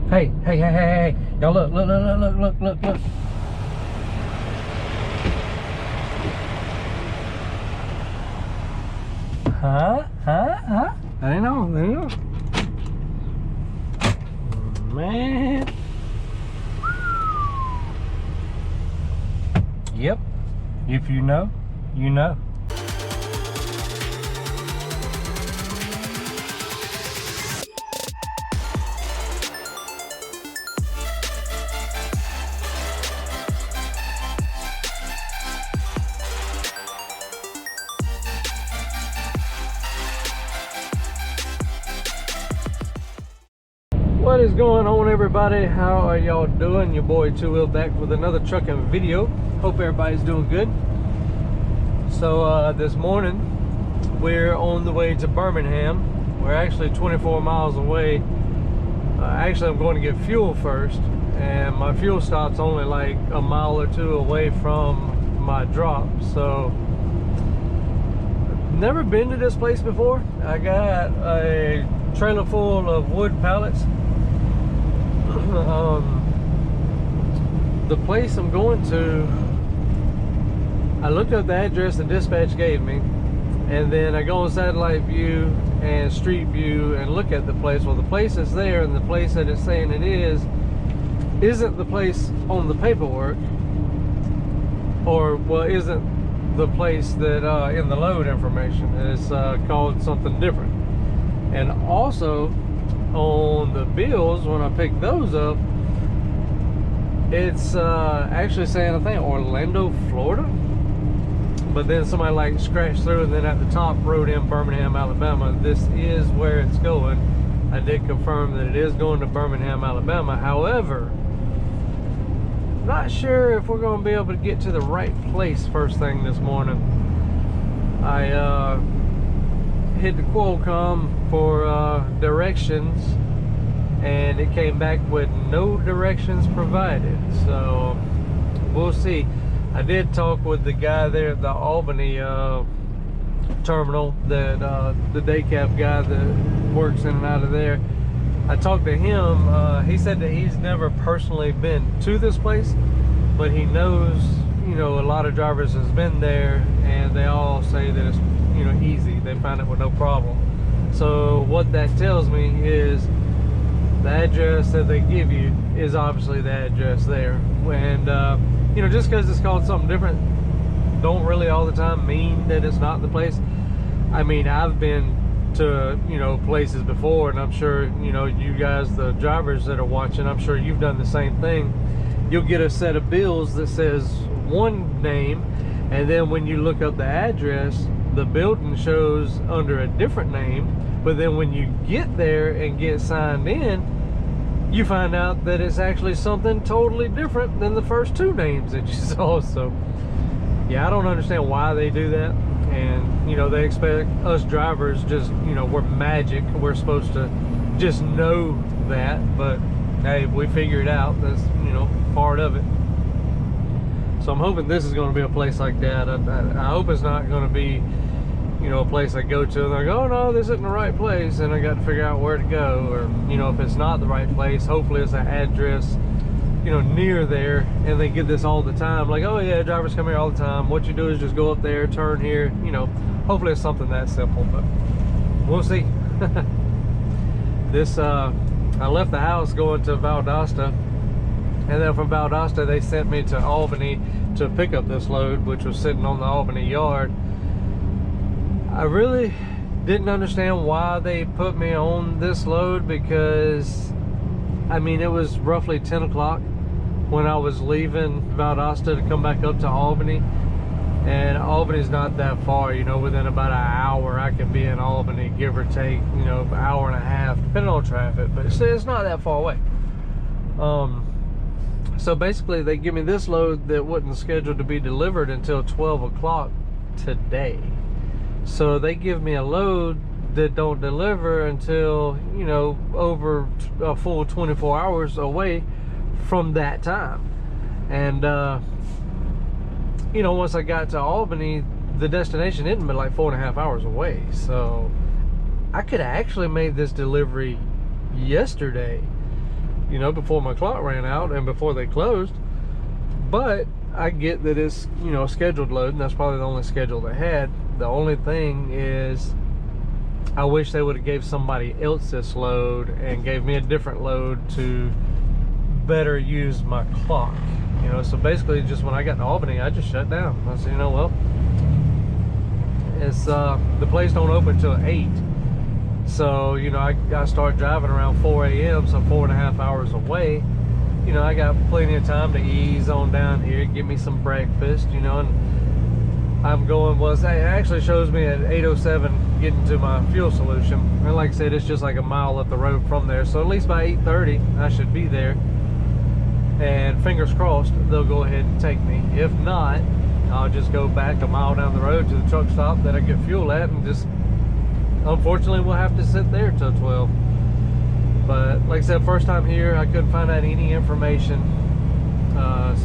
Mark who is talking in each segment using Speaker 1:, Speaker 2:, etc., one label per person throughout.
Speaker 1: Hey, hey, hey, hey, hey. Y'all look, look, look, look, look, look, look. Huh? I know. Man. Yep. If you know, you know. What is going on, everybody? How are y'all doing? Your boy Two Wheel back with another trucking video. Hope everybody's doing good. So this morning we're on the way to Birmingham. We're actually 24 miles away. Actually, I'm going to get fuel first, and my fuel stop's only like a mile or two away from my drop. So never been to this place before. I got a trailer full of wood pallets. The place I'm going to, I looked up the address the dispatch gave me, and then I go on satellite view and street view and look at the place. Well, the place is there, and the place that it's saying it isn't the place on the paperwork, or well, isn't the place that in the load information. It's called something different. And also on the bills, when I pick those up, it's actually saying, I think, Orlando, Florida. But then somebody like scratched through, and then at the top wrote in Birmingham, Alabama. This is where it's going. I did confirm that it is going to Birmingham, Alabama. However, not sure if we're going to be able to get to the right place first thing this morning. I hit the Qualcomm for directions, and it came back with no directions provided. So we'll see. I did talk with the guy there at the Albany terminal, that the day cab guy that works in and out of there. I talked to him. He said that he's never personally been to this place, but he knows, you know, a lot of drivers has been there, and they all say that it's, you know, easy. They find it with no problem. So what that tells me is the address that they give you is obviously the address there. And you know, just because it's called something different don't really all the time mean that it's not the place. I mean, I've been to, you know, places before, and I'm sure, you know, you guys, the drivers that are watching, I'm sure you've done the same thing. You'll get a set of bills that says one name, and then when you look up the address, the building shows under a different name. But then when you get there and get signed in, you find out that it's actually something totally different than the first two names that you saw. So yeah, I don't understand why they do that. And you know, they expect us drivers just, you know, we're magic, we're supposed to just know that. But hey, we figure it out. That's, you know, part of it. So I'm hoping this is going to be a place like that. I hope it's not going to be, you know, a place I go to and they go, oh no, this isn't the right place, and I got to figure out where to go. Or, you know, if it's not the right place, hopefully it's an address, you know, near there, and they get this all the time, like, oh yeah, drivers come here all the time, what you do is just go up there, turn here, you know. Hopefully it's something that simple, but we'll see. This I left the house going to Valdosta, and then from Valdosta they sent me to Albany to pick up this load, which was sitting on the Albany yard. I really didn't understand why they put me on this load, because I mean, it was roughly 10 o'clock when I was leaving Valdosta to come back up to Albany, and Albany's not that far, you know. Within about an hour I can be in Albany, give or take, you know, an hour and a half depending on traffic, but it's not that far away. So basically they give me this load that wasn't scheduled to be delivered until 12 o'clock today. So they give me a load that don't deliver until, you know, over a full 24 hours away from that time. And you know, once I got to Albany, the destination isn't but like 4.5 hours away. So I could have actually made this delivery yesterday, you know, before my clock ran out and before they closed. But I get that it's, you know, a scheduled load, and that's probably the only schedule they had. The only thing is, I wish they would have gave somebody else this load and gave me a different load to better use my clock. You know, so basically just when I got to Albany, I just shut down. I said, you know, well, it's the place don't open till 8. So, you know, I start driving around 4 a.m., so I'm 4.5 hours away. You know, I got plenty of time to ease on down here, get me some breakfast, you know, and I'm going, well, it actually shows me at 8:07 getting to my fuel solution. And like I said, it's just like a mile up the road from there. So at least by 8:30, I should be there. And fingers crossed, they'll go ahead and take me. If not, I'll just go back a mile down the road to the truck stop that I get fuel at, and just, unfortunately, we'll have to sit there till 12. But like I said, first time here, I couldn't find out any information.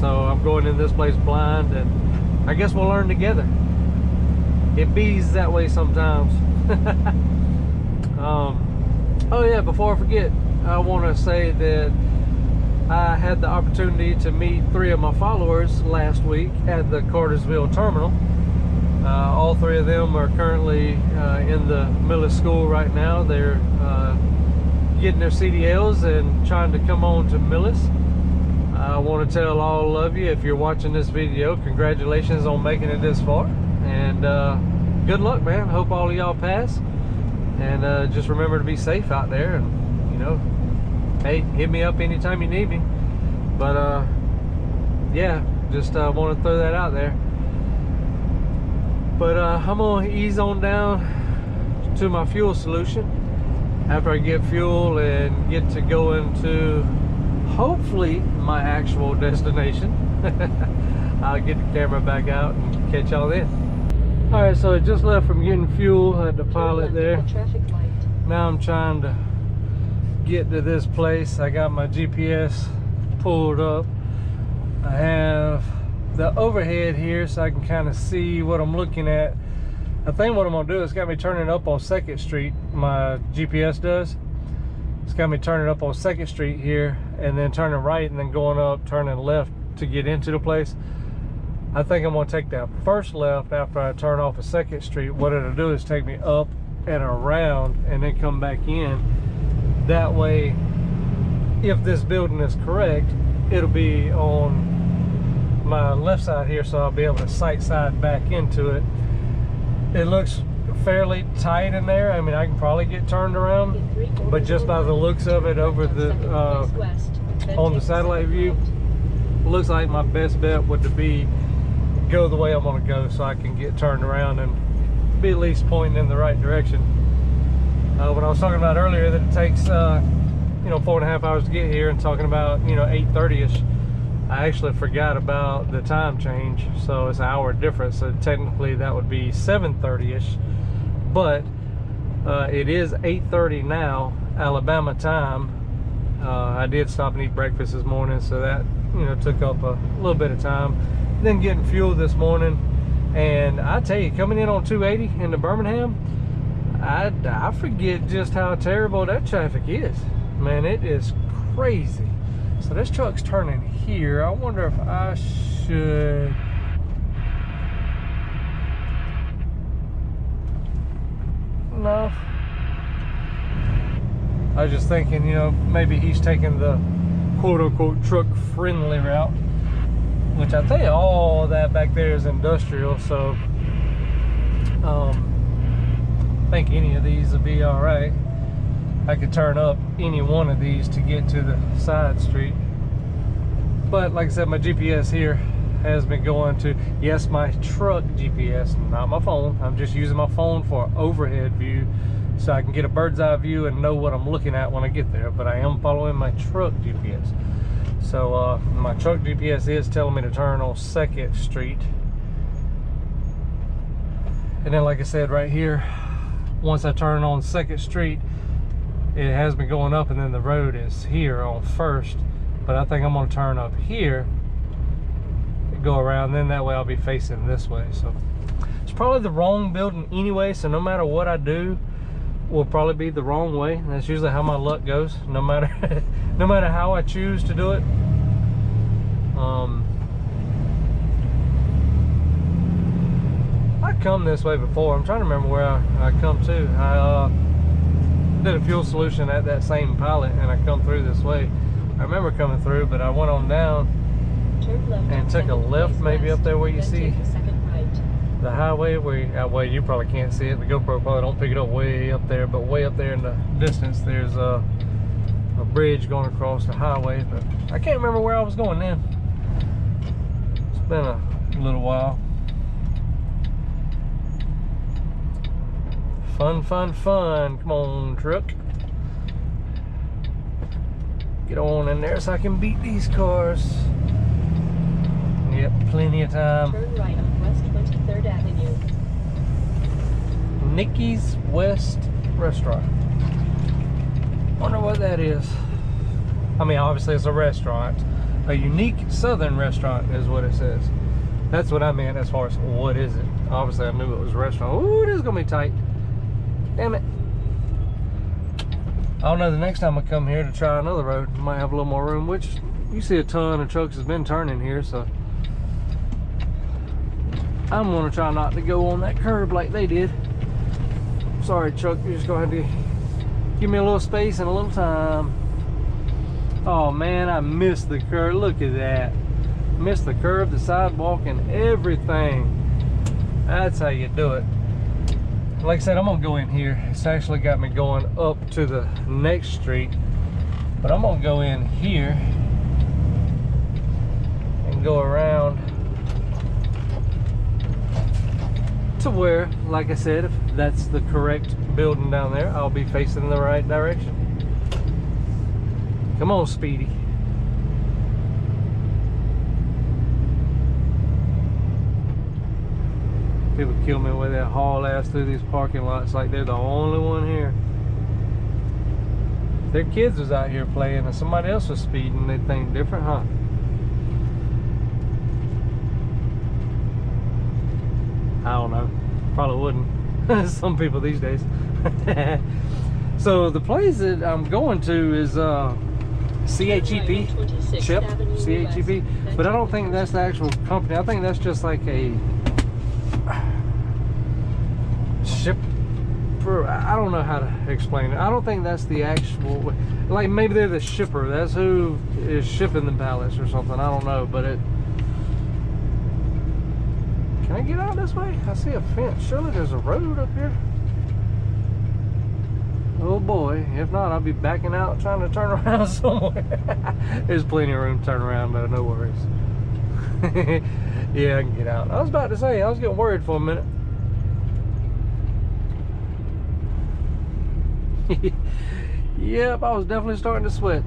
Speaker 1: So I'm going in this place blind, and I guess we'll learn together. It bees that way sometimes. Oh yeah, before I forget, I want to say that I had the opportunity to meet 3 of my followers last week at the Cartersville terminal. All 3 of them are currently in the Millis school right now. They're getting their CDLs and trying to come on to Millis. I want to tell all of you, if you're watching this video, congratulations on making it this far, and good luck, man. Hope all of y'all pass, and just remember to be safe out there, and you know, hey, hit me up anytime you need me. But yeah, just want to throw that out there. But I'm gonna ease on down to my fuel solution after I get fuel and get to go into, hopefully, my actual destination. I'll get the camera back out and catch y'all then. All right, so I just left from getting fuel at the pilot there. Now I'm trying to get to this place. I got my GPS pulled up. I have the overhead here so I can kind of see what I'm looking at. I think what I'm gonna do is got me turning up on 2nd Street. My GPS does. It's got me turning up on 2nd Street here, and then turning right, and then going up, turning left to get into the place. I think I'm gonna take that first left after I turn off of 2nd Street. What it'll do is take me up and around and then come back in. That way, if this building is correct, it'll be on my left side here, so I'll be able to sight side back into it. It looks fairly tight in there. I mean, I can probably get turned around, but just by the looks of it over the on the satellite view, looks like my best bet would be go the way I'm gonna go, so I can get turned around and be at least pointing in the right direction. When I was talking about earlier that it takes you know, 4.5 hours to get here, and talking about, you know, 8:30ish, I actually forgot about the time change, so it's an hour difference. So technically that would be 7:30ish, but it is 8:30 now, Alabama time. I did stop and eat breakfast this morning, so that, you know, took up a little bit of time. Then getting fuel this morning, and I tell you, coming in on 280 into Birmingham, I forget just how terrible that traffic is. Man, it is crazy. So this truck's turning here. I wonder if I should... No. I was just thinking, you know, maybe he's taking the quote-unquote truck-friendly route, which I tell you, all that back there is industrial, so I think any of these will be all right. I could turn up any one of these to get to the side street. But like I said, my GPS here has been going to, yes, my truck GPS, not my phone. I'm just using my phone for overhead view, so I can get a bird's eye view and know what I'm looking at when I get there. But I am following my truck GPS. So my truck GPS is telling me to turn on 2nd Street. And then, like I said, right here, once I turn on 2nd Street, it has been going up, and then the road is here on 1st. But I think I'm going to turn up here, go around, then that way I'll be facing this way. So it's probably the wrong building anyway, so no matter what I do, will probably be the wrong way. That's usually how my luck goes, no matter no matter how I choose to do it. I come this way before. I'm trying to remember where I come to. I did a fuel solution at that same pilot, and I come through this way. I remember coming through, but I went on down and took a left, maybe up there where you see the highway, where you probably can't see it. The GoPro probably don't pick it up way up there, but way up there in the distance, there's a bridge going across the highway. But I can't remember where I was going then. It's been a little while. Fun, fun, fun. Come on, truck. Get on in there so I can beat these cars. Yep, plenty of time.
Speaker 2: Turn right on West 23rd Avenue.
Speaker 1: Nikki's West Restaurant. Wonder what that is. I mean, obviously it's a restaurant. A unique southern restaurant is what it says. That's what I meant as far as what is it. Obviously I knew it was a restaurant. Ooh, it is gonna be tight. Damn it. I don't know, the next time I come here to try another road, I might have a little more room, which you see a ton of trucks has been turning here, so I'm gonna try not to go on that curb like they did. Sorry, truck, you're just gonna have to give me a little space and a little time. Oh man, I missed the curb. Look at that. Missed the curb, the sidewalk, and everything. That's how you do it. Like I said, I'm gonna go in here. It's actually got me going up to the next street, but I'm gonna go in here and go around to where, like I said, if that's the correct building down there, I'll be facing in the right direction. Come on, Speedy. People kill me with that haul ass through these parking lots like they're the only one here. If their kids was out here playing and somebody else was speeding, they'd think different, huh? I don't know. Probably wouldn't. Some people these days. So the place that I'm going to is CHEP, CHEP, CHEP, but I don't think that's the actual company. I think that's just like a shipper. I don't know how to explain it. I don't think that's the actual, like maybe they're the shipper. That's who is shipping the pallets or something. I don't know, but it. Can I get out this way? I see a fence. Surely there's a road up here. Oh boy, if not, I'll be backing out trying to turn around somewhere. There's plenty of room to turn around though, no worries. Yeah, I can get out. I was about to say, I was getting worried for a minute. Yep, I was definitely starting to sweat.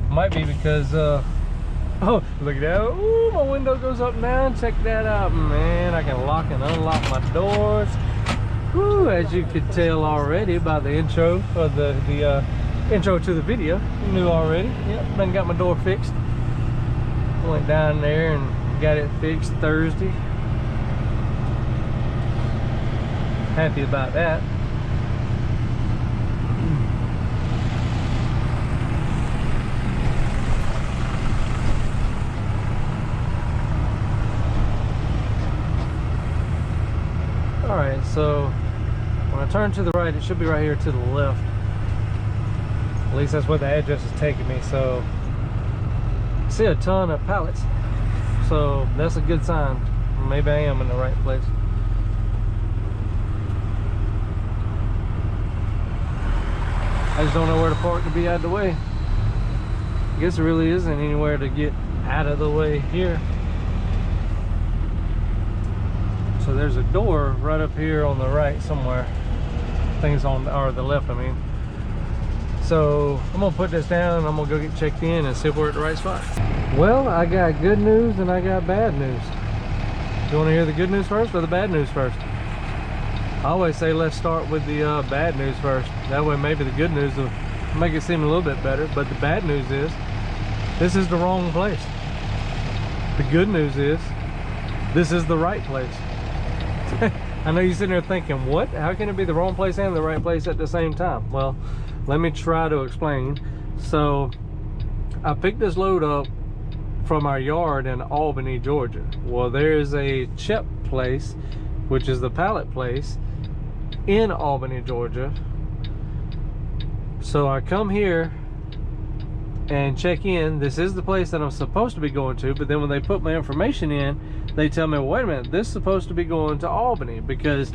Speaker 1: Might be because, oh, look at that. Ooh, my window goes up and down. Check that out, man. I can lock and unlock my doors. Woo, as you could tell already by the intro, or the intro to the video, you knew already. Yep, done got my door fixed. Went down there and got it fixed Thursday. Happy about that. Alright, so when I turn to the right, it should be right here to the left. At least that's where the address is taking me. So I see a ton of pallets, so that's a good sign. Maybe I am in the right place. I just don't know where to park to be out of the way. I guess there really isn't anywhere to get out of the way here. So there's a door right up here on the right somewhere. Things on, or the left, I mean. So I'm gonna put this down. I'm gonna go get checked in and see if we're at the right spot. Well, I got good news and I got bad news. You want to hear the good news first or the bad news first? I always say let's start with the bad news first. That way maybe the good news will make it seem a little bit better. But the bad news is this is the wrong place. The good news is this is the right place. I know you're sitting there thinking, what? How can it be the wrong place and the right place at the same time? Well, let me try to explain. So I picked this load up from our yard in Albany, Georgia. Well, there's a chip place, which is the pallet place in Albany, Georgia. So I come here and check in. This is the place that I'm supposed to be going to, but then when they put my information in, they tell me, well, wait a minute, this is supposed to be going to Albany, because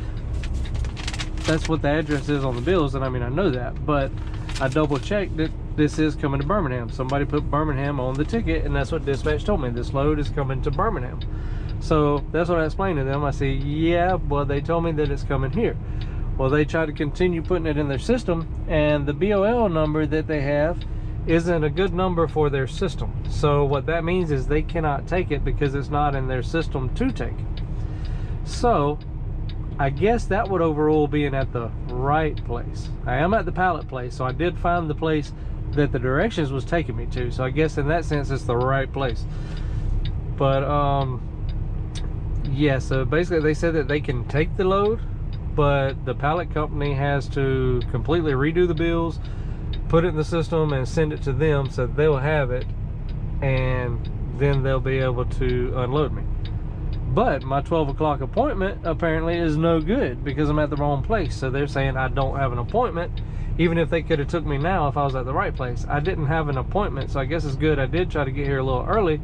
Speaker 1: that's what the address is on the bills. And I mean, I know that, but I double checked that this is coming to Birmingham. Somebody put Birmingham on the ticket, and that's what dispatch told me. This load is coming to Birmingham. So that's what I explained to them. I said, yeah, well, they told me that it's coming here. Well, they try to continue putting it in their system, and the BOL number that they have isn't a good number for their system. So what that means is they cannot take it because it's not in their system to take it. So I guess that would overrule being at the right place. I am at the pallet place, so I did find the place that the directions was taking me to. So I guess in that sense it's the right place. But yeah, so basically they said that they can take the load, but the pallet company has to completely redo the bills, put it in the system, and send it to them so they'll have it, and then they'll be able to unload me. But my 12 o'clock appointment apparently is no good because I'm at the wrong place. So they're saying I don't have an appointment, even if they could have took me now if I was at the right place. I didn't have an appointment, so I guess it's good I did try to get here a little early,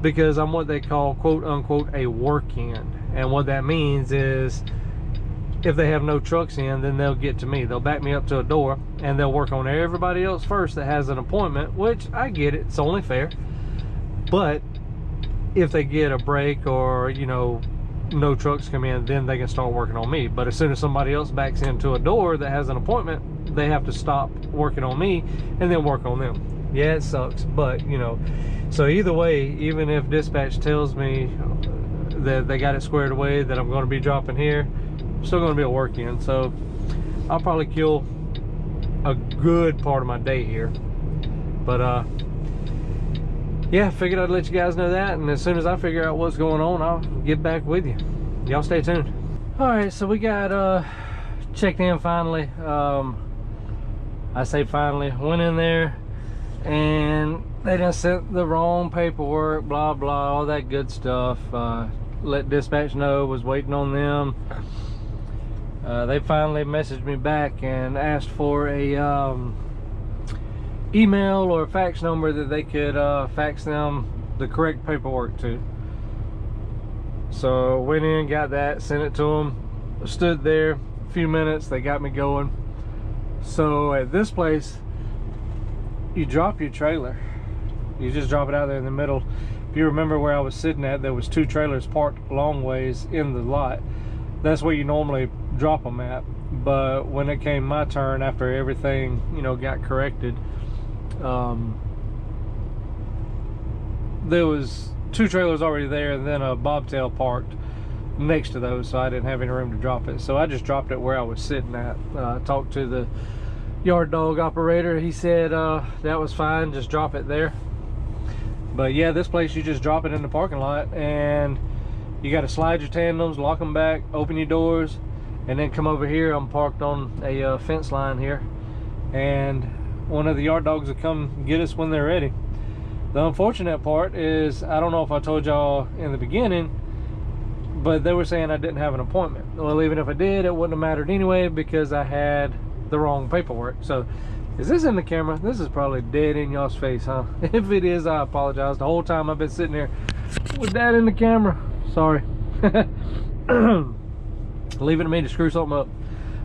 Speaker 1: because I'm what they call, quote unquote, a work-in. And what that means is if they have no trucks in, then they'll get to me. They'll back me up to a door, and they'll work on everybody else first that has an appointment, which I get it, it's only fair. But if they get a break, or, you know, no trucks come in, then they can start working on me. But as soon as somebody else backs into a door that has an appointment, they have to stop working on me and then work on them. Yeah, it sucks, but, you know, so either way, even if dispatch tells me that they got it squared away, that I'm going to be dropping here, still going to be a work-in. So I'll probably kill a good part of my day here. But yeah, figured I'd let you guys know that, and as soon as I figure out what's going on, I'll get back with you. Y'all stay tuned. All right, so we got checked in finally. I say finally, went in there and they done sent the wrong paperwork, blah blah, all that good stuff. Let dispatch know, was waiting on them. They finally messaged me back and asked for a email or a fax number that they could fax them the correct paperwork to. So went in, got that, sent it to them, stood there a few minutes, they got me going. So at this place, you drop your trailer, you just drop it out there in the middle. If you remember where I was sitting at, there was 2 trailers parked long ways in the lot. That's where you normally drop them at. But when it came my turn, after everything, you know, got corrected, there was 2 trailers already there, and then a bobtail parked next to those, so I didn't have any room to drop it. So I just dropped it where I was sitting at. Talked to the yard dog operator. He said that was fine, just drop it there. But yeah, this place, you just drop it in the parking lot, and you got to slide your tandems, lock them back, open your doors, and then come over here. I'm parked on a fence line here, and one of the yard dogs will come get us when they're ready. The unfortunate part is, I don't know if I told y'all in the beginning, but they were saying I didn't have an appointment. Well, even if I did, it wouldn't have mattered anyway, because I had the wrong paperwork. So is this in the camera? This is probably dead in y'all's face, huh? If it is, I apologize. The whole time I've been sitting here with that in the camera. Sorry. Leaving me to screw something up.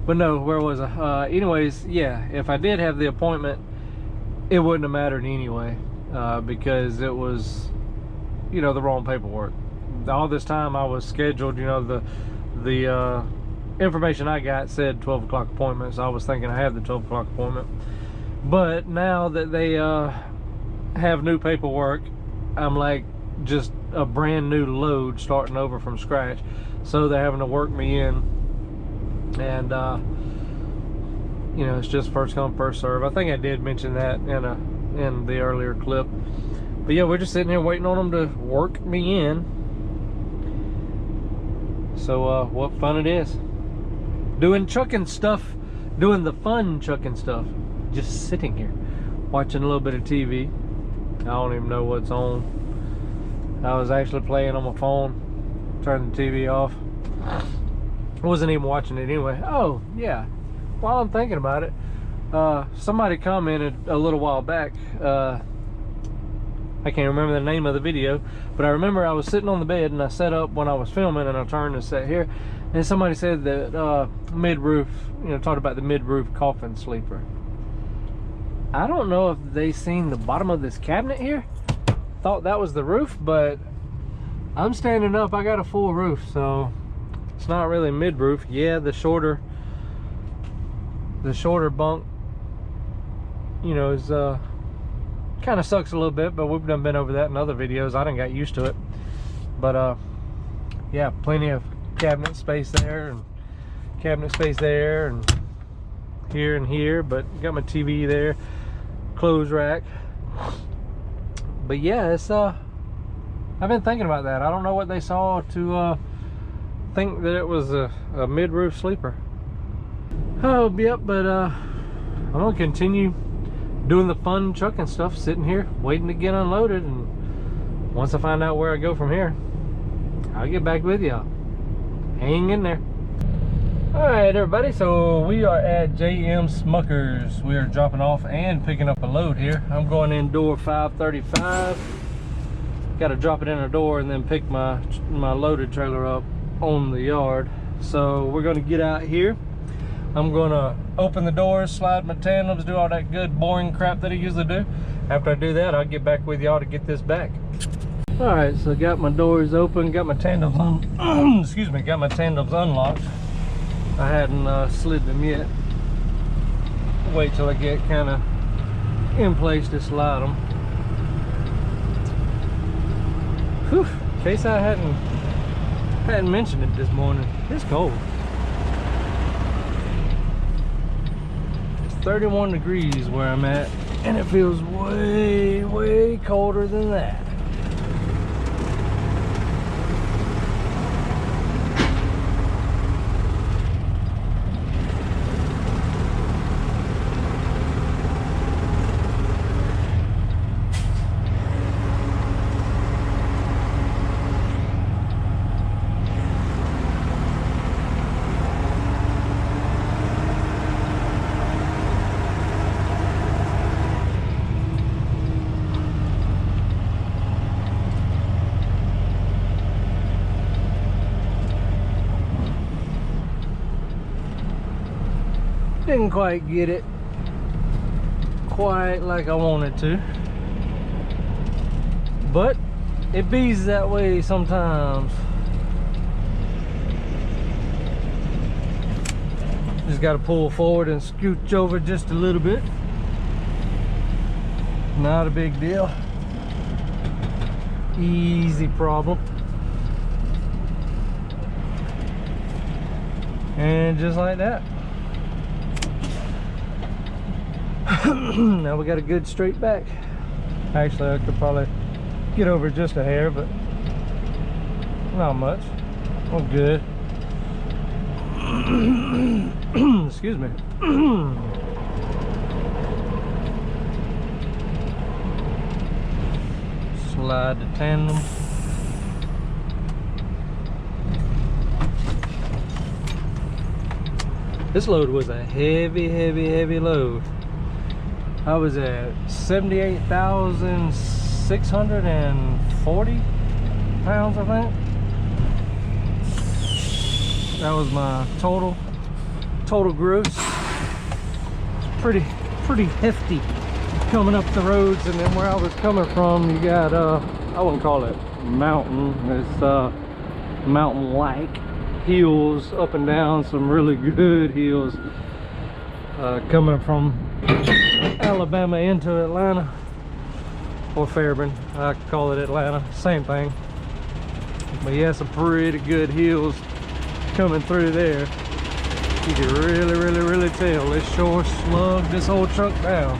Speaker 1: But no, where was I? Anyways, yeah, if I did have the appointment, it wouldn't have mattered anyway, because it was, you know, the wrong paperwork. All this time I was scheduled, you know, the information I got said 12 o'clock appointment, so I was thinking I had the 12 o'clock appointment. But now that they have new paperwork, I'm like just a brand new load starting over from scratch. So they're having to work me in, and you know, it's just first come first serve. I think I did mention that in the earlier clip. But yeah, we're just sitting here waiting on them to work me in. So what fun it is. Doing trucking stuff, doing the fun trucking stuff. Just sitting here, watching a little bit of TV. I don't even know what's on. I was actually playing on my phone. Turned the TV off. I wasn't even watching it anyway. Oh, yeah. While I'm thinking about it, somebody commented a little while back. I can't remember the name of the video, but I remember I was sitting on the bed and I set up when I was filming, and I turned and sat here, and somebody said that mid-roof, you know, talked about the mid-roof coffin sleeper. I don't know if they seen the bottom of this cabinet here. Thought that was the roof, but I'm standing up. I got a full roof, so it's not really mid-roof. Yeah, the shorter bunk, you know, is kind of sucks a little bit, but we've done been over that in other videos. I done got used to it. But yeah, plenty of cabinet space there, and cabinet space there, and here, but got my TV there, clothes rack. But yeah, it's I've been thinking about that. I don't know what they saw to think that it was a mid-roof sleeper. Oh, yep, but I'm gonna continue doing the fun trucking stuff, sitting here waiting to get unloaded, and once I find out where I go from here, I'll get back with y'all. Hang in there. All right, everybody, so we are at JM Smuckers. We are dropping off and picking up a load here. I'm going in door 535. Got to drop it in a door and then pick my loaded trailer up on the yard. So we're going to get out here. I'm going to open the doors, slide my tandems, do all that good boring crap that I usually do. After I do that, I'll get back with y'all to get this back. All right, so got my doors open, got my tandems excuse me, got my tandems unlocked. I hadn't slid them yet. Wait till I get kind of in place to slide them. Whew, in case I hadn't mentioned it this morning, it's cold. It's 31 degrees where I'm at, and it feels way, way colder than that. Didn't quite get it quite like I wanted to, but it bees that way sometimes. Just got to pull forward and scooch over just a little bit. Not a big deal. Easy problem. And just like that. Now we got a good straight back. Actually, I could probably get over just a hair, but not much. Oh, good. Excuse me. Slide the tandem. This load was a heavy load. I was at 78,640 pounds, I think. That was my total gross. It's pretty hefty coming up the roads. And then where I was coming from, you got I wouldn't call it mountain, it's mountain-like hills up and down, some really good hills coming from Alabama into Atlanta, or Fairburn. I call it Atlanta, same thing. But yeah, some pretty good hills coming through there. You can really tell this sure slugged this whole truck down.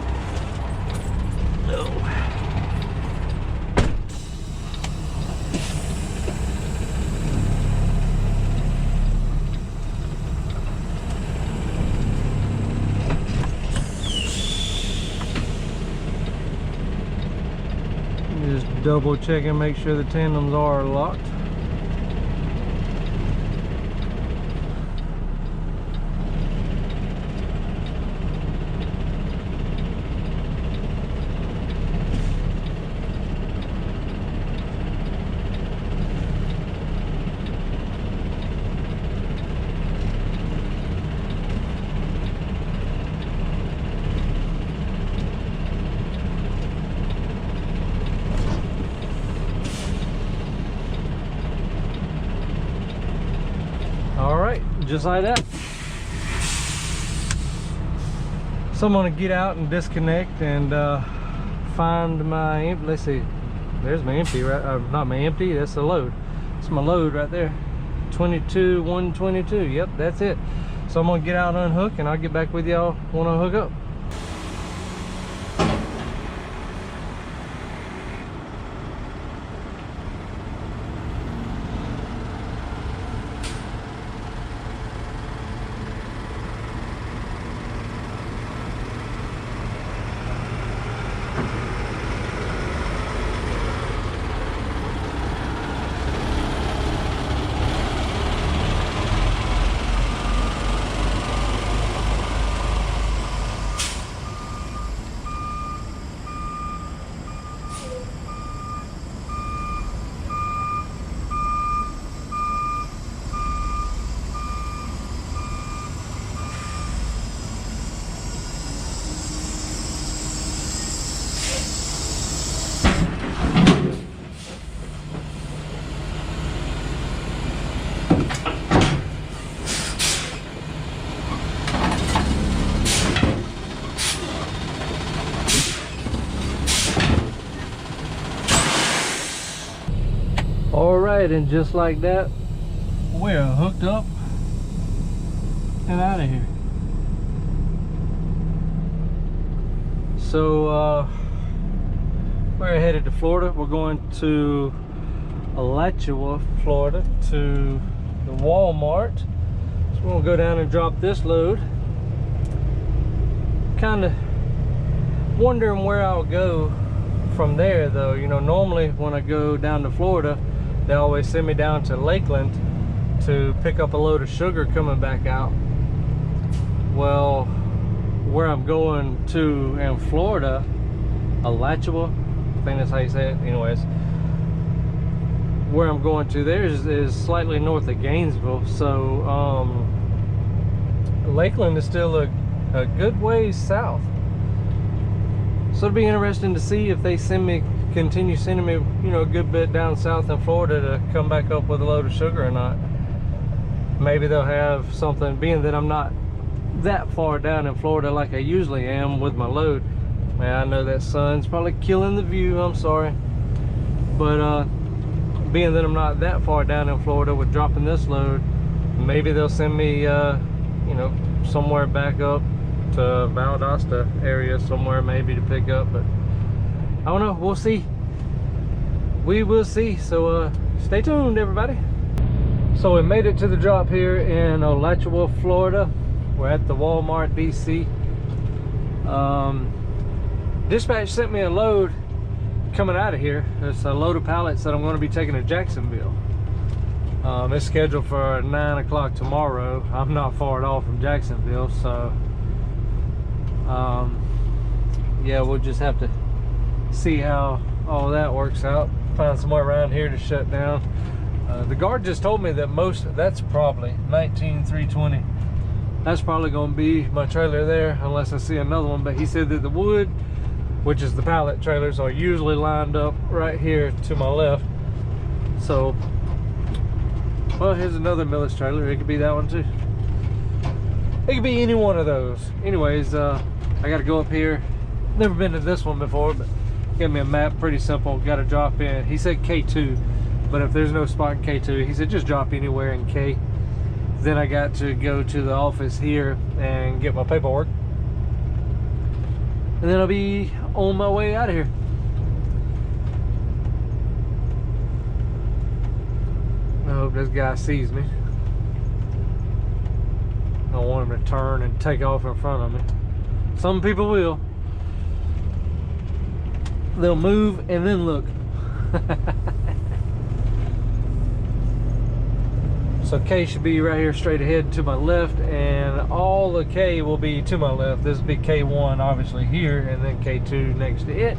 Speaker 1: Just double checking, make sure the tandems are locked. Alright, just like that. So I'm gonna get out and disconnect and find my, let's see, there's my empty, right? Not my empty, that's the load. It's my load right there. 122, yep, that's it. So I'm gonna get out and unhook, and I'll get back with y'all when I hook up. Alright, and just like that, we're hooked up and out of here. So we're headed to Florida. We're going to Alachua, Florida, to the Walmart. So we're gonna go down and drop this load. Kind of wondering where I'll go from there though. You know, normally when I go down to Florida, they always send me down to Lakeland to pick up a load of sugar coming back out. Well, where I'm going to in Florida, Alachua, I think that's how you say it. Anyways, where I'm going to there is slightly north of Gainesville. So Lakeland is still a good ways south. So it'll be interesting to see if they continue sending me, you know, a good bit down south in Florida to come back up with a load of sugar or not. Maybe they'll have something, being that I'm not that far down in Florida like I usually am with my load. Man, I know that sun's probably killing the view, I'm sorry. But being that I'm not that far down in Florida with dropping this load, maybe they'll send me, you know, somewhere back up to Valdosta area somewhere maybe to pick up, but I don't know, we'll see. We will see. So stay tuned, everybody. So we made it to the drop here in Alachua, Florida. We're at the Walmart DC. Dispatch sent me a load coming out of here. It's a load of pallets that I'm going to be taking to Jacksonville. It's scheduled for 9 o'clock tomorrow. I'm not far at all from Jacksonville, so yeah, we'll just have to see how all that works out. Find somewhere around here to shut down. The guard just told me that that's probably 19320. That's probably going to be my trailer there unless I see another one. But he said that the wood, which is the pallet trailers, are usually lined up right here to my left. So, well, here's another Millis trailer. It could be that one too. It could be any one of those. Anyways, I got to go up here. Never been to this one before, but gave me a map. Pretty simple. Got to drop in. He said K2, but if there's no spot in K2, he said just drop anywhere in K. Then I got to go to the office here and get my paperwork, and then I'll be on my way out of here. I hope this guy sees me. I don't want him to turn and take off in front of me. Some people will. they'll move and then look. So K should be right here straight ahead to my left, and all the K will be to my left. This will be K1 obviously here, and then K2 next to it.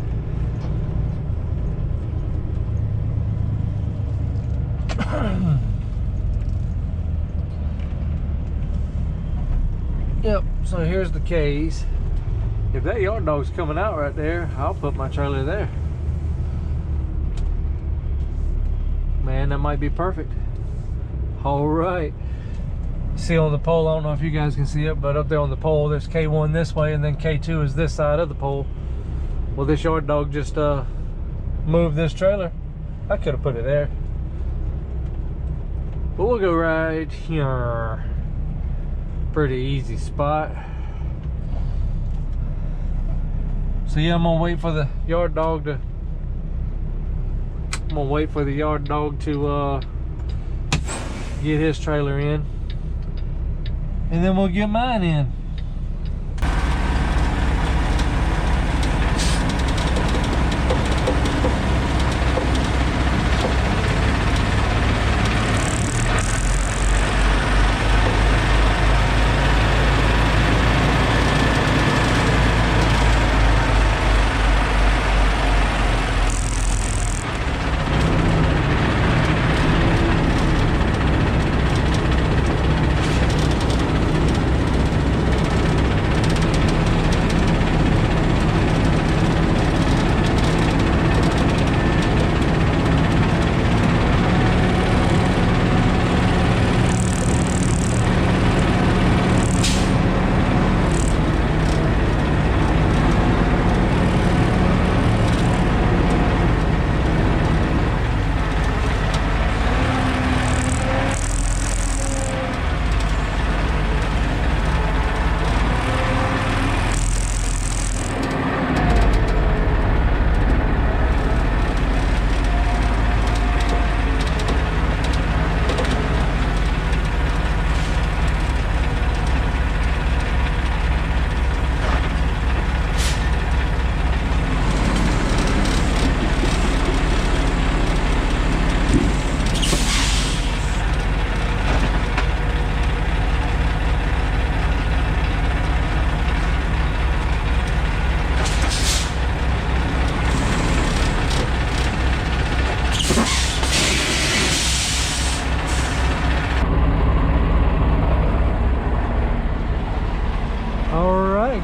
Speaker 1: Yep, so here's the K's. If that yard dog's coming out right there, I'll put my trailer there. Man, that might be perfect. All right. See on the pole, I don't know if you guys can see it, but up there on the pole, there's K1 this way, and then K2 is this side of the pole. Well, this yard dog just moved this trailer. I could have put it there. But we'll go right here. Pretty easy spot. So yeah, I'm gonna wait for the yard dog to get his trailer in, and then we'll get mine in.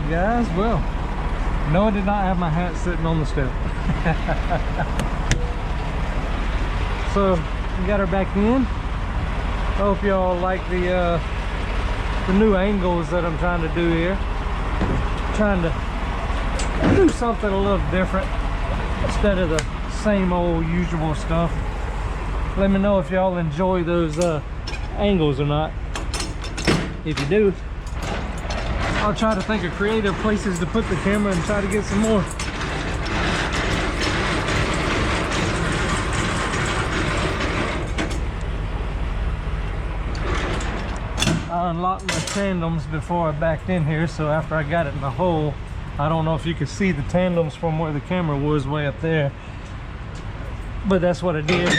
Speaker 1: Guys, well, no, I did not have my hat sitting on the step. So we got her back in. I hope y'all like the new angles that I'm trying to do here. Trying to do something a little different instead of the same old usual stuff. Let me know if y'all enjoy those angles or not. If you do, I'll try to think of creative places to put the camera and try to get some more. I unlocked my tandems before I backed in here, so after I got it in the hole, I don't know if you could see the tandems from where the camera was way up there, but that's what I did.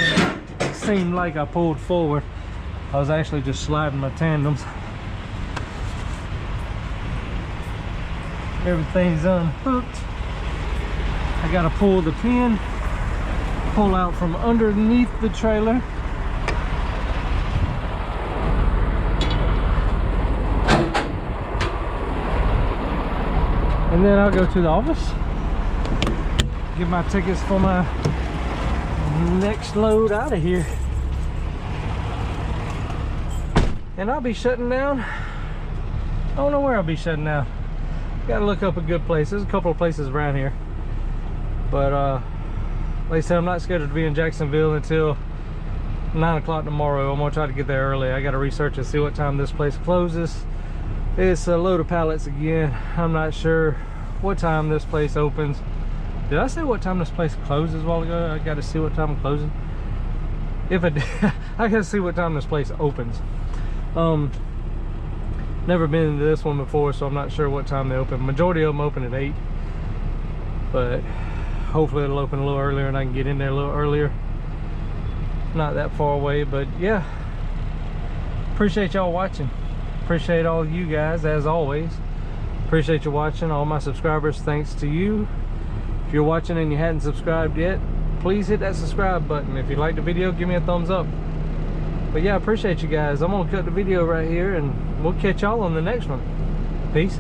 Speaker 1: It seemed like I pulled forward. I was actually just sliding my tandems. Everything's unhooked. I gotta pull the pin, pull out from underneath the trailer. And then I'll go to the office, get my tickets for my next load out of here. And I'll be shutting down. I don't know where I'll be shutting down. Gotta look up a good place. There's a couple of places around here, but like I said, I'm not scheduled to be in Jacksonville until 9 o'clock tomorrow. I'm gonna try to get there early. I gotta research and see what time this place closes. It's a load of pallets again. I'm not sure what time this place opens. Did I say what time this place closes a while ago? I gotta see what time I'm closing. If I did, I gotta see what time this place opens. Never been into this one before, so I'm not sure what time they open. Majority of them open at 8, but hopefully it'll open a little earlier and I can get in there a little earlier. Not that far away, but yeah, appreciate y'all watching. Appreciate all you guys as always. Appreciate you watching. All my subscribers, thanks to you. If you're watching and you hadn't subscribed yet, please hit that subscribe button. If you liked the video, give me a thumbs up. But yeah, I appreciate you guys. I'm gonna cut the video right here and we'll catch y'all on the next one. Peace.